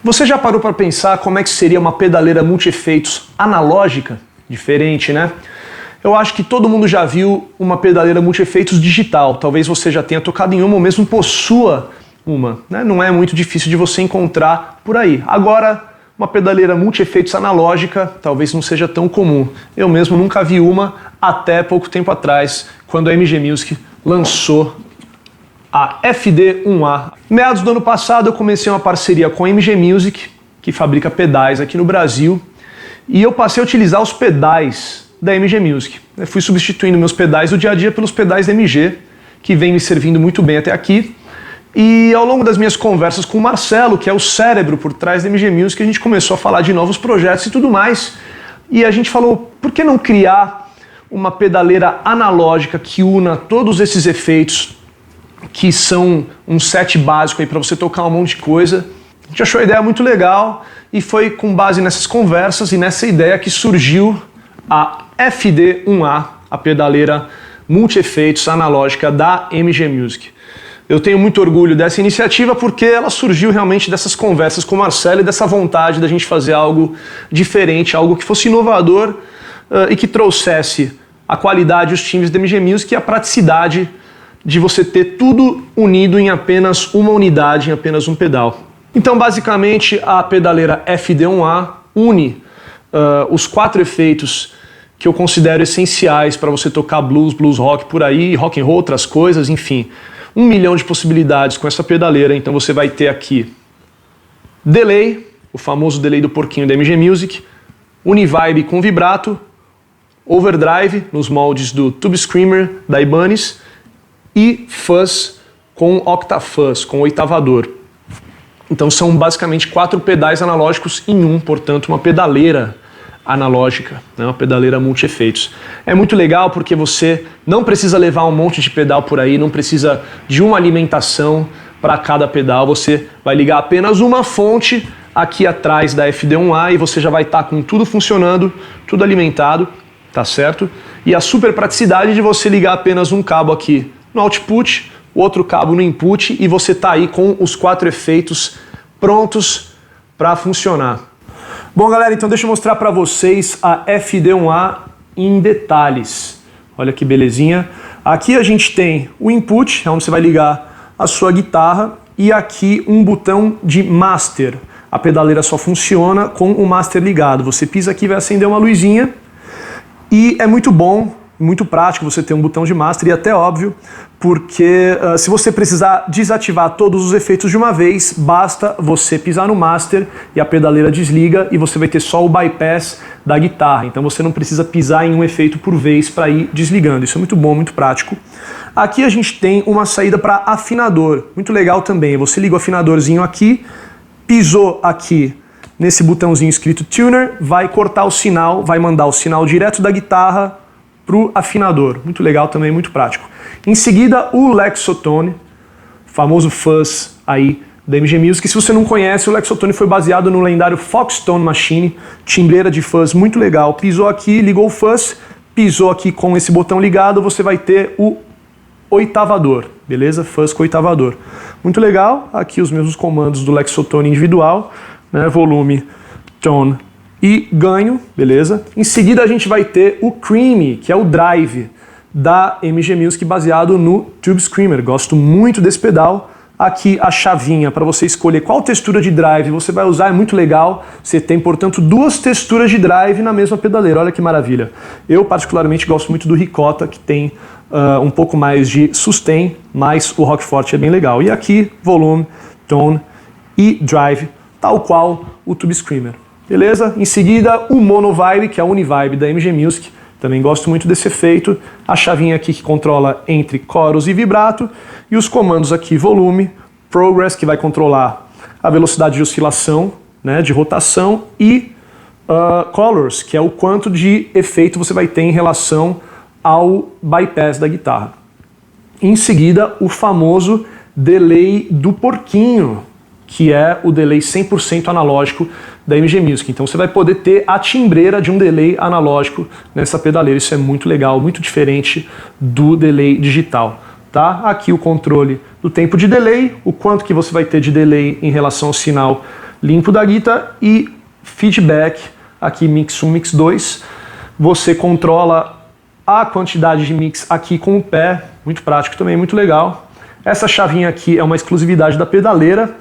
Você já parou para pensar como é que seria uma pedaleira multi-efeitos analógica? Diferente, né? Eu acho que todo mundo já viu uma pedaleira multi-efeitos digital. Talvez você já tenha tocado em uma ou mesmo possua uma, né? Não é muito difícil de você encontrar por aí. Agora, uma pedaleira multi-efeitos analógica talvez não seja tão comum. Eu mesmo nunca vi uma até pouco tempo atrás, quando a MG Music lançou a FD1A. Meados do ano passado eu comecei uma parceria com a MG Music, que fabrica pedais aqui no Brasil, e eu passei a utilizar os pedais da MG Music. Eu fui substituindo meus pedais do dia a dia pelos pedais da MG, que vem me servindo muito bem até aqui. E ao longo das minhas conversas com o Marcelo, que é o cérebro por trás da MG Music, a gente começou a falar de novos projetos e tudo mais. E a gente falou, por que não criar uma pedaleira analógica que una todos esses efeitos, que são um set básico aí para você tocar um monte de coisa. A gente achou a ideia muito legal e foi com base nessas conversas e nessa ideia que surgiu a FD1A, a pedaleira multi-efeitos analógica da MG Music. Eu tenho muito orgulho dessa iniciativa porque ela surgiu realmente dessas conversas com o Marcelo e dessa vontade da gente fazer algo diferente, algo que fosse inovador e que trouxesse a qualidade, os timbres da MG Music e a praticidade de você ter tudo unido em apenas uma unidade, em apenas um pedal. Então, basicamente, a pedaleira FD1A une os 4 efeitos que eu considero essenciais para você tocar blues, blues rock por aí, rock and roll, outras coisas, enfim. 1 milhão de possibilidades com essa pedaleira. Então você vai ter aqui delay, o famoso delay do porquinho da MG Music, univibe com vibrato, overdrive nos moldes do Tube Screamer da Ibanez, e fuzz com octafuzz, com oitavador. Então são basicamente 4 pedais analógicos em um, portanto uma pedaleira analógica, né? Uma pedaleira multi-efeitos. É muito legal porque você não precisa levar um monte de pedal por aí, não precisa de uma alimentação para cada pedal, você vai ligar apenas uma fonte aqui atrás da FD1A e você já vai estar com tudo funcionando, tudo alimentado, tá certo? E a super praticidade de você ligar apenas um cabo aqui no output, outro cabo no input e você tá aí com os 4 efeitos prontos para funcionar. Bom, galera, então deixa eu mostrar para vocês a FD1A em detalhes. Olha que belezinha. Aqui a gente tem o input, onde você vai ligar a sua guitarra, e aqui um botão de master. A pedaleira só funciona com o master ligado. Você pisa aqui e vai acender uma luzinha e é muito bom, muito prático você ter um botão de master e até óbvio, porque se você precisar desativar todos os efeitos de uma vez, basta você pisar no master e a pedaleira desliga e você vai ter só o bypass da guitarra. Então você não precisa pisar em um efeito por vez para ir desligando. Isso é muito bom, muito prático. Aqui a gente tem uma saída para afinador, muito legal também. Você liga o afinadorzinho aqui, pisou aqui nesse botãozinho escrito tuner, vai cortar o sinal, vai mandar o sinal direto da guitarra para o afinador. Muito legal também, muito prático. Em seguida, o Lexotone, famoso fuzz aí da MG Music. Se você não conhece, o Lexotone foi baseado no lendário Foxtone Machine, timbreira de fuzz muito legal. Pisou aqui, ligou o fuzz, pisou aqui com esse botão ligado, você vai ter o oitavador, beleza? Fuzz com oitavador. Muito legal. Aqui os mesmos comandos do Lexotone individual, né? Volume, tone e ganho, beleza? Em seguida a gente vai ter o Creamy, que é o drive da MG Music baseado no Tube Screamer. Gosto muito desse pedal. Aqui a chavinha para você escolher qual textura de drive você vai usar, é muito legal. Você tem, portanto, 2 texturas de drive na mesma pedaleira, olha que maravilha. Eu particularmente gosto muito do Ricota, que tem um pouco mais de sustain, mas o Rockforte é bem legal. E aqui, volume, tone e drive, tal qual o Tube Screamer. Beleza? Em seguida, o Monovibe, que é a Univibe da MG Music. Também gosto muito desse efeito. A chavinha aqui que controla entre chorus e vibrato. E os comandos aqui, volume, progress, que vai controlar a velocidade de oscilação, né, de rotação. E colors, que é o quanto de efeito você vai ter em relação ao bypass da guitarra. Em seguida, o famoso delay do porquinho, que é o delay 100% analógico da MG Music. Então você vai poder ter a timbreira de um delay analógico nessa pedaleira. Isso é muito legal, muito diferente do delay digital. Tá? Aqui o controle do tempo de delay, o quanto que você vai ter de delay em relação ao sinal limpo da guitarra e feedback, aqui mix 1, mix 2. Você controla a quantidade de mix aqui com o pé, muito prático também, muito legal. Essa chavinha aqui é uma exclusividade da pedaleira.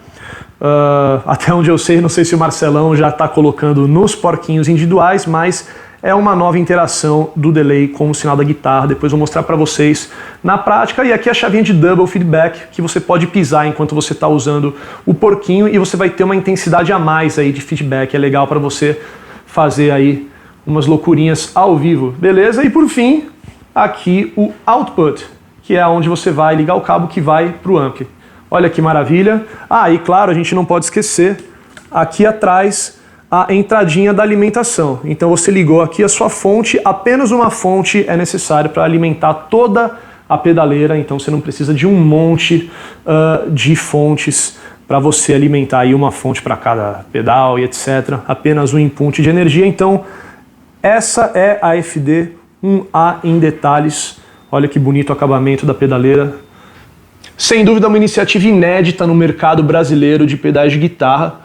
Até onde eu sei, não sei se o Marcelão já está colocando nos porquinhos individuais, mas é uma nova interação do delay com o sinal da guitarra. Depois eu vou mostrar para vocês na prática. E aqui a chavinha de double feedback, que você pode pisar enquanto você está usando o porquinho e você vai ter uma intensidade a mais aí de feedback. É legal para você fazer aí umas loucurinhas ao vivo, beleza? E por fim, aqui o output, que é onde você vai ligar o cabo que vai para o ampli. Olha que maravilha. E claro, a gente não pode esquecer aqui atrás a entradinha da alimentação. Então você ligou aqui a sua fonte, apenas uma fonte é necessária para alimentar toda a pedaleira, então você não precisa de um monte de fontes para você alimentar aí uma fonte para cada pedal e etc. Apenas um input de energia. Então essa é a FD1A em detalhes. Olha que bonito o acabamento da pedaleira. Sem dúvida, uma iniciativa inédita no mercado brasileiro de pedais de guitarra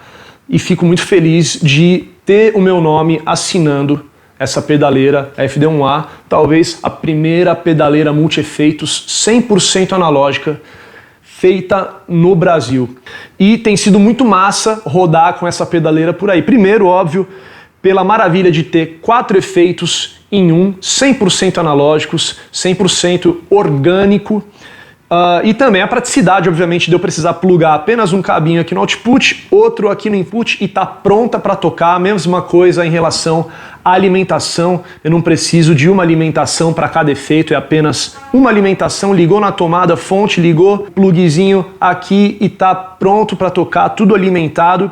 e fico muito feliz de ter o meu nome assinando essa pedaleira, a FD1A, talvez a primeira pedaleira multi-efeitos 100% analógica feita no Brasil. E tem sido muito massa rodar com essa pedaleira por aí. Primeiro, óbvio, pela maravilha de ter 4 efeitos em um, 100% analógicos, 100% orgânico. E também a praticidade, obviamente, de eu precisar plugar apenas um cabinho aqui no output, outro aqui no input e tá pronta para tocar. A mesma coisa em relação à alimentação. Eu não preciso de uma alimentação para cada efeito, é apenas uma alimentação. Ligou na tomada, fonte, ligou, plugzinho aqui e tá pronto para tocar, tudo alimentado.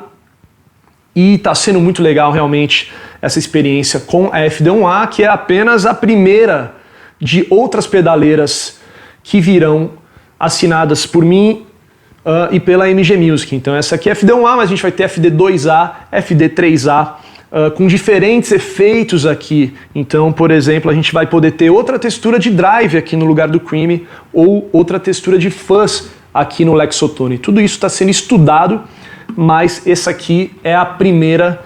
E tá sendo muito legal realmente essa experiência com a FD1A, que é apenas a primeira de outras pedaleiras que virão assinadas por mim e pela MG Music. Então essa aqui é FD1A, mas a gente vai ter FD2A, FD3A, com diferentes efeitos aqui. Então, por exemplo, a gente vai poder ter outra textura de drive aqui no lugar do Creamy, ou outra textura de fuzz aqui no Lexotone. Tudo isso está sendo estudado, mas essa aqui é a primeira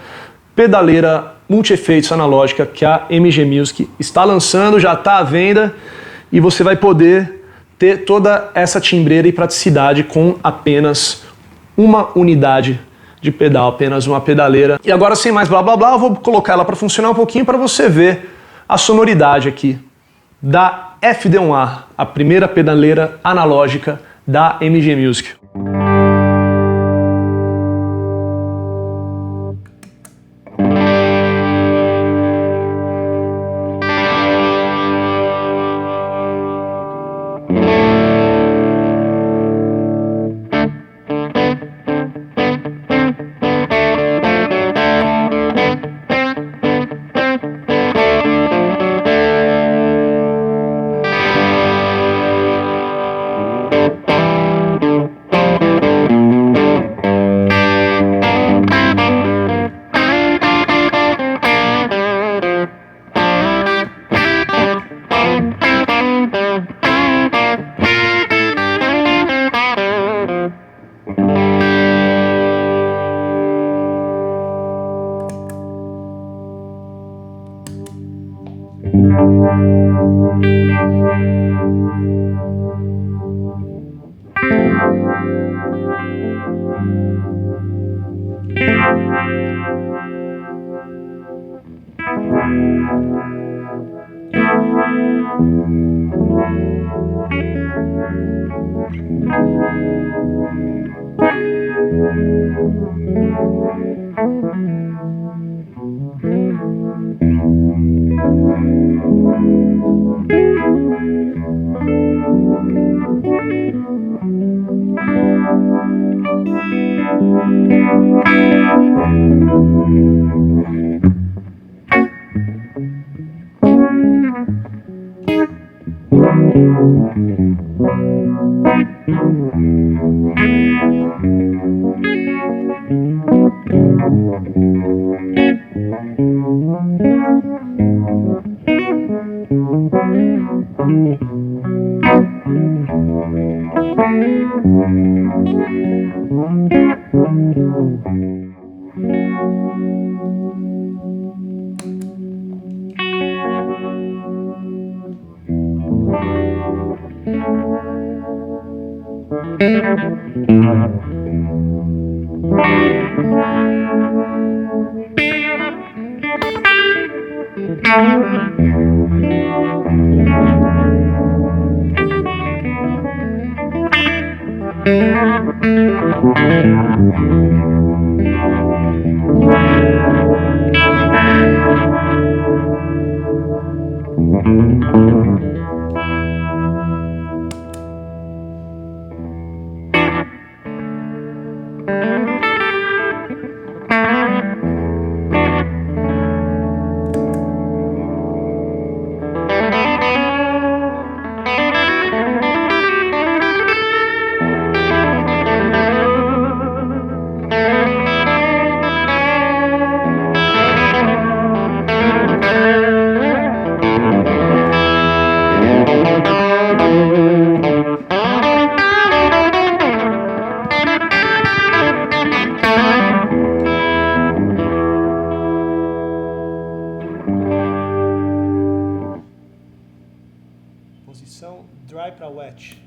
pedaleira multi-efeitos analógica que a MG Music está lançando, já está à venda, e você vai poder ter toda essa timbreira e praticidade com apenas uma unidade de pedal, apenas uma pedaleira. E agora, sem mais blá blá blá, eu vou colocar ela para funcionar um pouquinho para você ver a sonoridade aqui da FD1A, a primeira pedaleira analógica da MG Music. Posição dry para wet.